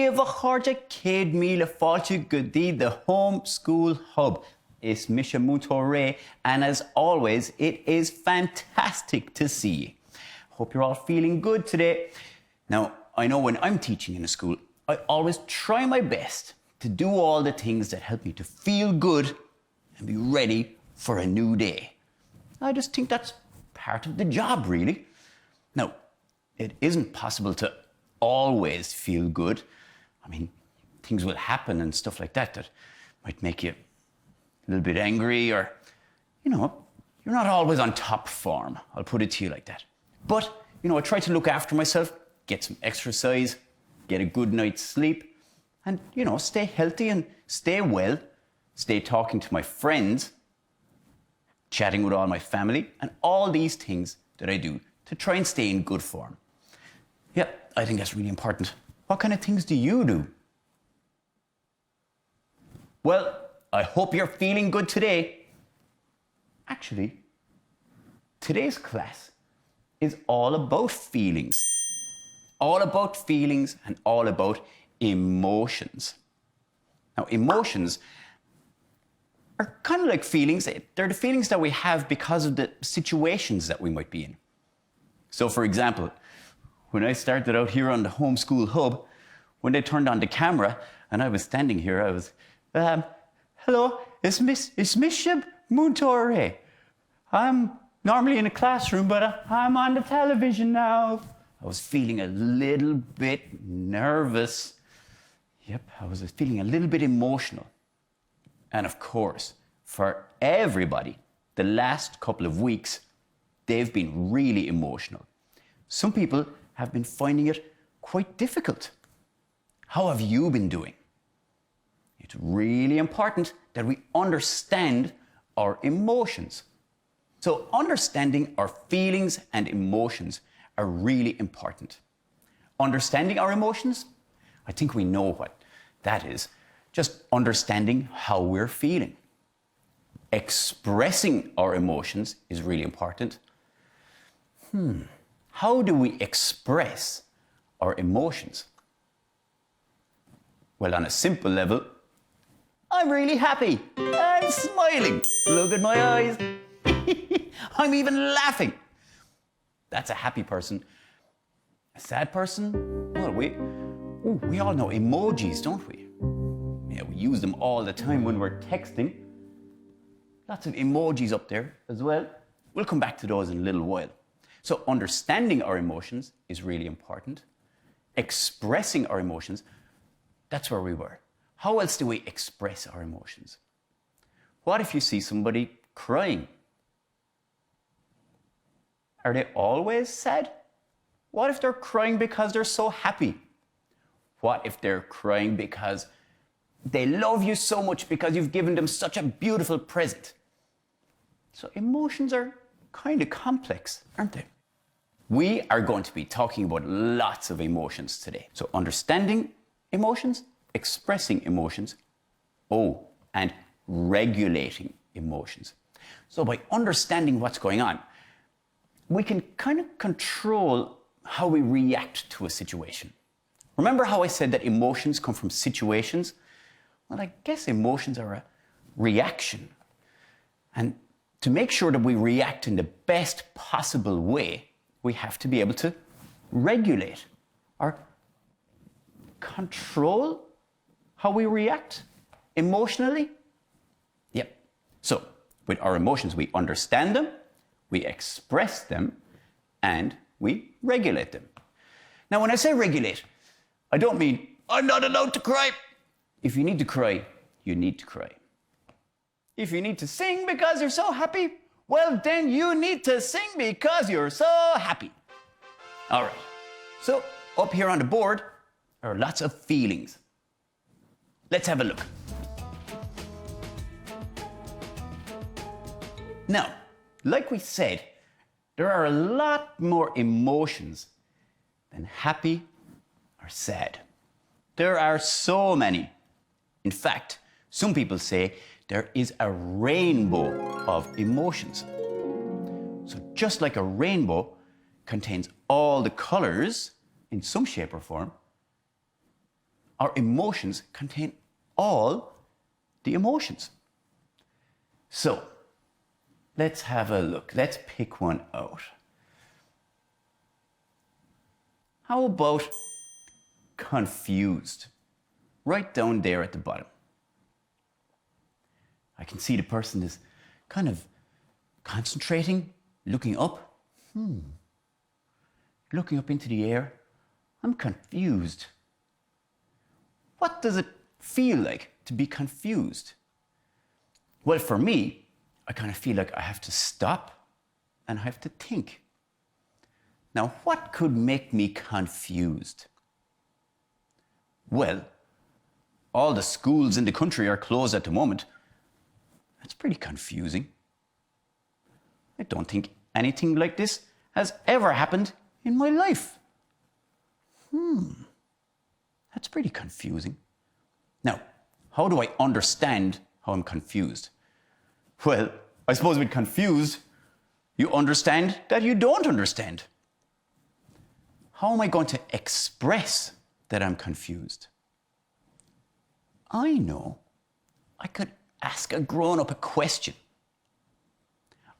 Díobh RTÉ Kid míle fáilte go dtí the homeschool hub. It's Misha RTÉ, and as always, it is fantastic to see you. Hope you're all feeling good today. Now, I know when I'm teaching in a school, I always try my best to do all the things that help me to feel good and be ready for a new day. I just think that's part of the job, really. Now, it isn't possible to always feel good. I mean, things will happen and stuff like that that might make you a little bit angry, or, you know, you're not always on top form. I'll put it to you like that. But, you know, I try to look after myself, get some exercise, get a good night's sleep, and, you know, stay healthy and stay well, stay talking to my friends, chatting with all my family, and all these things that I do to try and stay in good form. Yeah, I think that's really important. What kind of things do you do? Well, I hope you're feeling good today. Actually, today's class is all about feelings. All about feelings and all about emotions. Now, emotions are kind of like feelings. They're the feelings that we have because of the situations that we might be in. So, for example, when I started out here on the homeschool hub, when they turned on the camera and I was standing here, I was, hello, it's Misha RTÉ. I'm normally in a classroom, but I'm on the television now. I was feeling a little bit nervous. Yep, I was feeling a little bit emotional. And of course, for everybody, the last couple of weeks, they've been really emotional. Some people have been finding it quite difficult. How have you been doing? It's really important that we understand our emotions. So understanding our feelings and emotions are really important. Understanding our emotions, I think we know what that is. Just understanding how we're feeling. Expressing our emotions is really important. How do we express our emotions? Well, on a simple level, I'm really happy. I'm smiling. Look at my eyes. I'm even laughing. That's a happy person. A sad person? Well, we all know emojis, don't we? Yeah, we use them all the time when we're texting. Lots of emojis up there as well. We'll come back to those in a little while. So understanding our emotions is really important. Expressing our emotions, that's where we were. How else do we express our emotions? What if you see somebody crying? Are they always sad? What if they're crying because they're so happy? What if they're crying because they love you so much because you've given them such a beautiful present? So emotions are kind of complex, aren't they? We are going to be talking about lots of emotions today. So understanding emotions, expressing emotions, and regulating emotions. So by understanding what's going on, we can kind of control how we react to a situation. Remember how I said that emotions come from situations? Well, I guess emotions are a reaction. And to make sure that we react in the best possible way, we have to be able to regulate or control how we react emotionally. Yep. So with our emotions, we understand them, we express them, and we regulate them. Now, when I say regulate, I don't mean I'm not allowed to cry. If you need to cry, you need to cry. If you need to sing because you're so happy, well, then you need to sing because you're so happy. All right. So up here on the board are lots of feelings. Let's have a look. Now, like we said, there are a lot more emotions than happy or sad. There are so many. In fact, some people say there is a rainbow of emotions. So just like a rainbow contains all the colors in some shape or form, our emotions contain all the emotions. So, let's have a look. Let's pick one out. How about confused? Right down there at the bottom. I can see the person is kind of concentrating, looking up. Looking up into the air. I'm confused. What does it feel like to be confused? Well, for me, I kind of feel like I have to stop and I have to think. Now, what could make me confused? Well, all the schools in the country are closed at the moment. That's pretty confusing. I don't think anything like this has ever happened in my life. That's pretty confusing. Now, how do I understand how I'm confused? Well, I suppose with confused, you understand that you don't understand. How am I going to express that I'm confused? I know. I could ask a grown-up a question.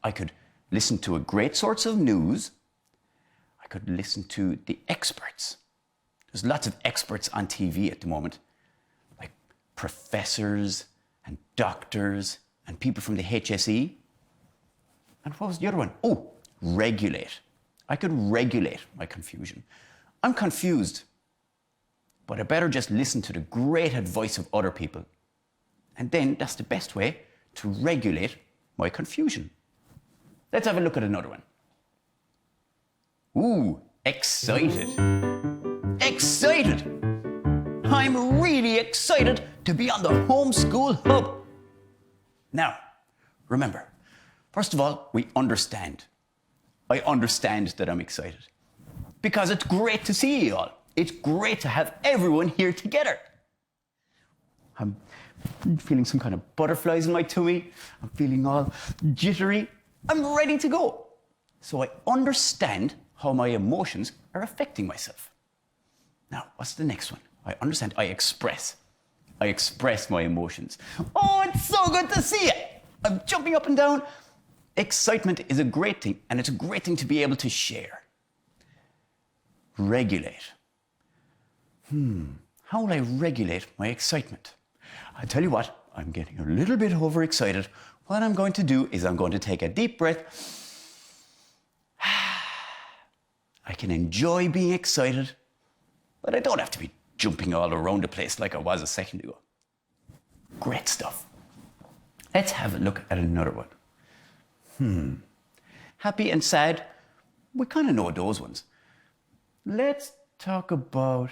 I could listen to a great source of news. I could listen to the experts. There's lots of experts on TV at the moment, like professors and doctors and people from the HSE. And what was the other one? Oh, regulate. I could regulate my confusion. I'm confused, but I better just listen to the great advice of other people. And then that's the best way to regulate my confusion. Let's have a look at another one. Ooh, excited. Excited! I'm really excited to be on the homeschool hub. Now, remember, first of all, we understand. I understand that I'm excited because it's great to see you all. It's great to have everyone here together. I'm feeling some kind of butterflies in my tummy. I'm feeling all jittery. I'm ready to go. So I understand how my emotions are affecting myself. Now, what's the next one? I understand. I express my emotions. Oh, it's so good to see you. I'm jumping up and down. Excitement is a great thing, and it's a great thing to be able to share. Regulate. How will I regulate my excitement? I tell you what, I'm getting a little bit overexcited. What I'm going to do is I'm going to take a deep breath. I can enjoy being excited, but I don't have to be jumping all around the place like I was a second ago. Great stuff. Let's have a look at another one. Happy and sad. We kind of know those ones. Let's talk about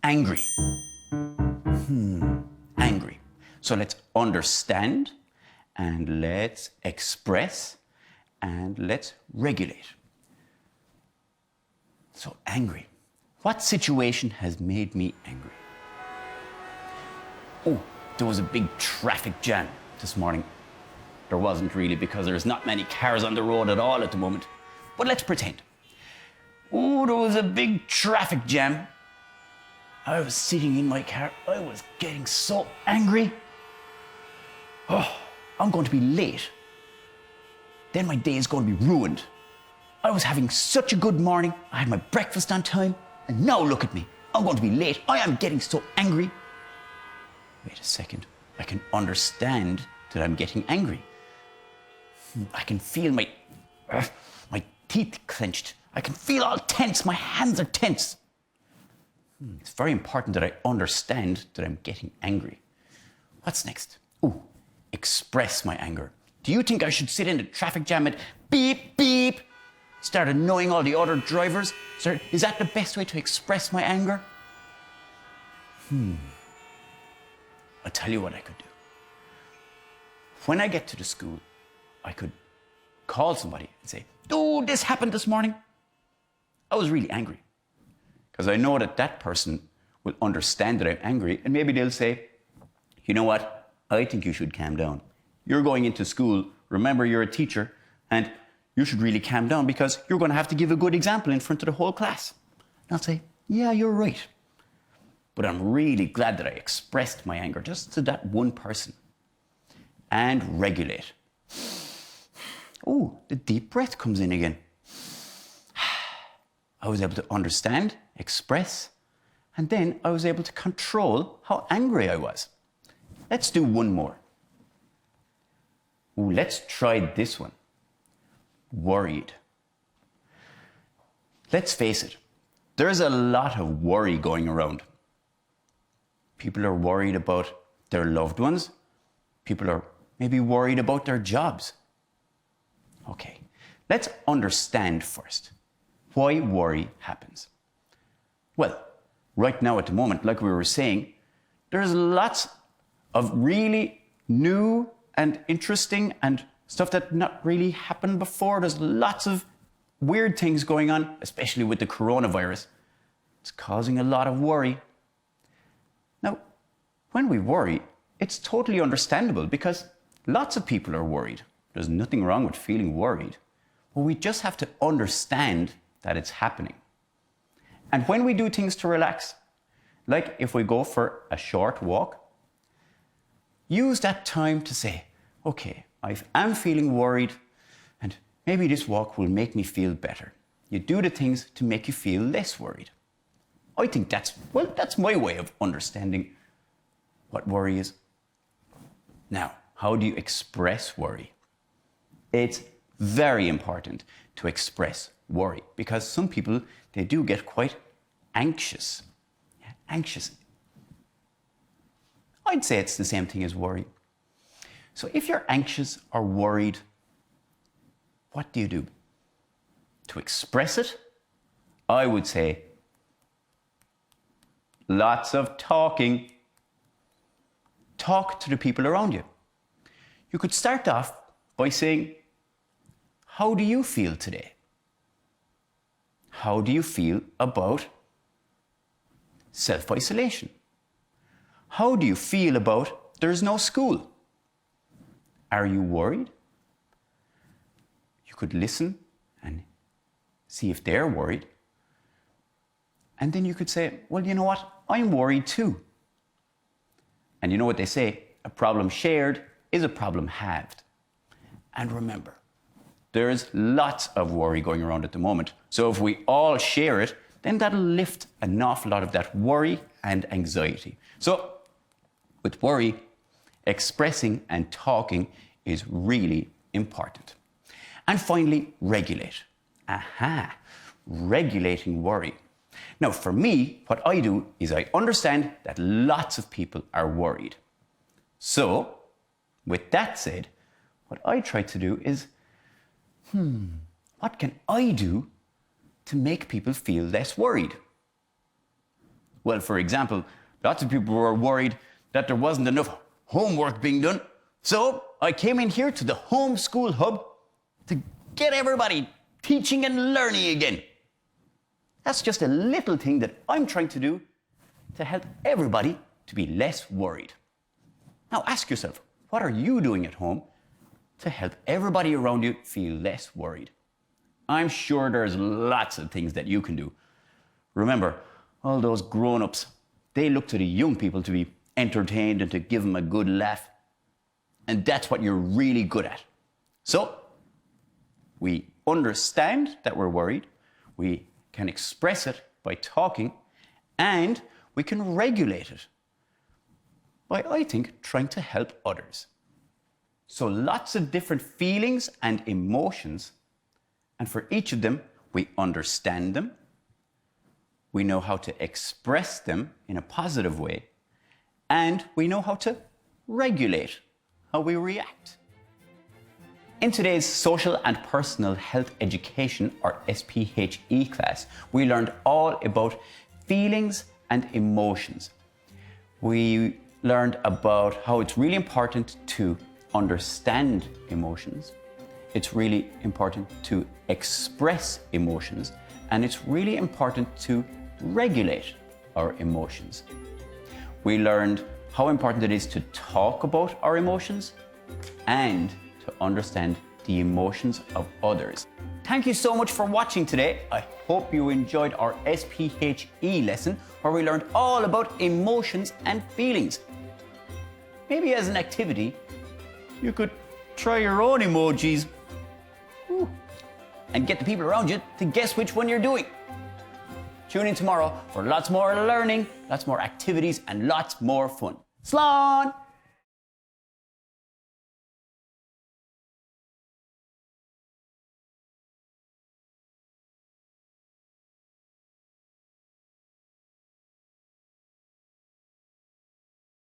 angry. Angry. So let's understand and let's express and let's regulate. So angry. What situation has made me angry? Oh, there was a big traffic jam this morning. There wasn't really because there's not many cars on the road at all at the moment. But let's pretend. Oh, there was a big traffic jam. I was sitting in my car. I was getting so angry. Oh, I'm going to be late. Then my day is going to be ruined. I was having such a good morning. I had my breakfast on time. And now look at me. I'm going to be late. I am getting so angry. Wait a second. I can understand that I'm getting angry. I can feel my teeth clenched. I can feel all tense. My hands are tense. It's very important that I understand that I'm getting angry. What's next? Oh, express my anger. Do you think I should sit in the traffic jam and beep, beep, start annoying all the other drivers? Is that the best way to express my anger? I'll tell you what I could do. When I get to the school, I could call somebody and say, oh, this happened this morning. I was really angry. Because I know that that person will understand that I'm angry, and maybe they'll say, you know what? I think you should calm down. You're going into school. Remember, you're a teacher, and you should really calm down because you're going to have to give a good example in front of the whole class. And I'll say, yeah, you're right. but I'm really glad that I expressed my anger just to that one person. And regulate. Oh, the deep breath comes in again. I was able to understand, express, and then I was able to control how angry I was. Let's do one more. Ooh, let's try this one. Worried. Let's face it, there's a lot of worry going around. People are worried about their loved ones. People are maybe worried about their jobs. Okay, let's understand first why worry happens. Well, right now at the moment, like we were saying, there's lots of really new and interesting and stuff that not really happened before. There's lots of weird things going on, especially with the coronavirus. It's causing a lot of worry. Now, when we worry, it's totally understandable because lots of people are worried. There's nothing wrong with feeling worried. But we just have to understand that it's happening. And when we do things to relax, like if we go for a short walk, use that time to say, okay, I am feeling worried and maybe this walk will make me feel better. You do the things to make you feel less worried. I think that's my way of understanding what worry is. Now, how do you express worry? It's very important to express worry because some people, they do get quite anxious. Yeah, anxious. I'd say it's the same thing as worry. So if you're anxious or worried, what do you do? To express it, I would say lots of talking. Talk to the people around you. You could start off by saying, how do you feel today? How do you feel about self-isolation? How do you feel about there's no school? Are you worried? You could listen and see if they're worried. And then you could say, well, you know what? I'm worried too. And you know what they say? A problem shared is a problem halved. And remember, there's lots of worry going around at the moment. So if we all share it, then that'll lift an awful lot of that worry and anxiety. So with worry, expressing and talking is really important. And finally, regulate. Aha, regulating worry. Now, for me, what I do is I understand that lots of people are worried. So, with that said, what I try to do is, what can I do to make people feel less worried? Well, for example, lots of people were worried that there wasn't enough homework being done. So I came in here to the homeschool hub to get everybody teaching and learning again. That's just a little thing that I'm trying to do to help everybody to be less worried. Now ask yourself, what are you doing at home to help everybody around you feel less worried? I'm sure there's lots of things that you can do. Remember, all those grown-ups, they look to the young people to be entertained and to give them a good laugh. And that's what you're really good at. So, we understand that we're worried, we can express it by talking, and we can regulate it by, I think, trying to help others. So lots of different feelings and emotions, and for each of them, we understand them, we know how to express them in a positive way, and we know how to regulate how we react. In today's Social and Personal Health Education, or SPHE class, we learned all about feelings and emotions. We learned about how it's really important to understand emotions. It's really important to express emotions, and it's really important to regulate our emotions. We learned how important it is to talk about our emotions and to understand the emotions of others. Thank you so much for watching today. I hope you enjoyed our SPHE lesson where we learned all about emotions and feelings. Maybe as an activity, you could try your own emojis. Ooh. And get the people around you to guess which one you're doing. Tune in tomorrow for lots more learning, lots more activities, and lots more fun. Slán!